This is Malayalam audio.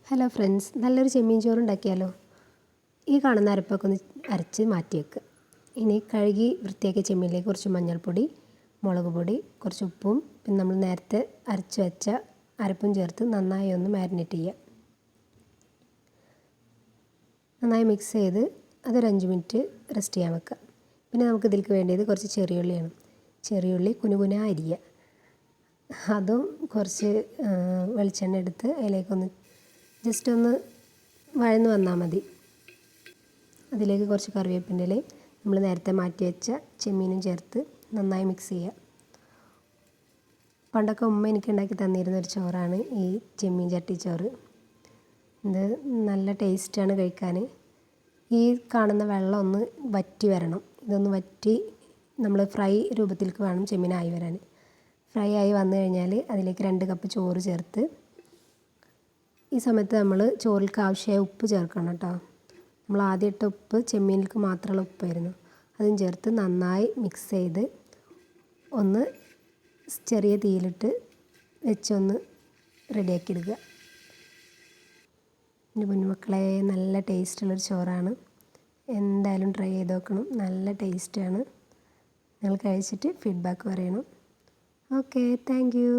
ഹലോ ഫ്രണ്ട്സ്, നല്ലൊരു ചെമ്മീൻ ചോറ് ഉണ്ടാക്കിയാലോ. ഈ കാണുന്ന അരപ്പൊക്കെ ഒന്ന് അരച്ച് മാറ്റി വെക്കുക. ഇനി കഴുകി വൃത്തിയാക്കിയ ചെമ്മീനിലേക്ക് കുറച്ച് മഞ്ഞൾപ്പൊടി, മുളക് പൊടി, കുറച്ച് ഉപ്പും പിന്നെ നമ്മൾ നേരത്തെ അരച്ച് വെച്ച അരപ്പും ചേർത്ത് നന്നായി ഒന്ന് മാരിനേറ്റ് ചെയ്യുക. നന്നായി മിക്സ് ചെയ്ത് അതൊരു 5 മിനിറ്റ് റെസ്റ്റ് ചെയ്യാൻ വെക്കുക. പിന്നെ നമുക്ക് ഇതിലേക്ക് വേണ്ടത് കുറച്ച് ചെറിയുള്ളിയാണ്. ചെറിയുള്ളി കുനുകുനാ അരിയുക. അതും കുറച്ച് വെളിച്ചെണ്ണ എടുത്ത് അതിലേക്കൊന്ന് ജസ്റ്റ് ഒന്ന് വഴന്ന് വന്നാൽ മതി. അതിലേക്ക് കുറച്ച് കറിവേപ്പിൻ്റെ ഇലയും നമ്മൾ നേരത്തെ മാറ്റി വെച്ച ചെമ്മീനും ചേർത്ത് നന്നായി മിക്സ് ചെയ്യുക. പണ്ടൊക്കെ ഉമ്മ എനിക്ക് ഉണ്ടാക്കി തന്നിരുന്ന ഒരു ചോറാണ് ഈ ചെമ്മീൻ ചട്ടിച്ചോറ്. ഇത് നല്ല ടേസ്റ്റാണ് കഴിക്കാൻ. ഈ കാണുന്ന വെള്ളം ഒന്ന് വറ്റി വരണം. ഇതൊന്ന് വറ്റി നമ്മൾ ഫ്രൈ രൂപത്തിലേക്ക് വേണം ചെമ്മീനായി വരാൻ. ഫ്രൈ ആയി വന്നു കഴിഞ്ഞാൽ അതിലേക്ക് 2 കപ്പ് ചോറ് ചേർത്ത് ഈ സമയത്ത് നമ്മൾ ചോറിലേക്ക് ആവശ്യമായ ഉപ്പ് ചേർക്കണം കേട്ടോ. നമ്മൾ ആദ്യം ഇട്ട ഉപ്പ് ചെമ്മീനിലേക്ക് മാത്രമുള്ള ഉപ്പായിരുന്നു. അതും ചേർത്ത് നന്നായി മിക്സ് ചെയ്ത് ഒന്ന് ചെറിയ തീയിലിട്ട് വെച്ചൊന്ന് റെഡിയാക്കി എടുക്കുക. എൻ്റെ കുഞ്ഞുമക്കളെ, നല്ല ടേസ്റ്റുള്ളൊരു ചോറാണ്. എന്തായാലും ട്രൈ ചെയ്ത് നോക്കണം. നല്ല ടേസ്റ്റാണ്. നിങ്ങൾ കഴിച്ചിട്ട് ഫീഡ്ബാക്ക് പറയണം. Okay, thank you.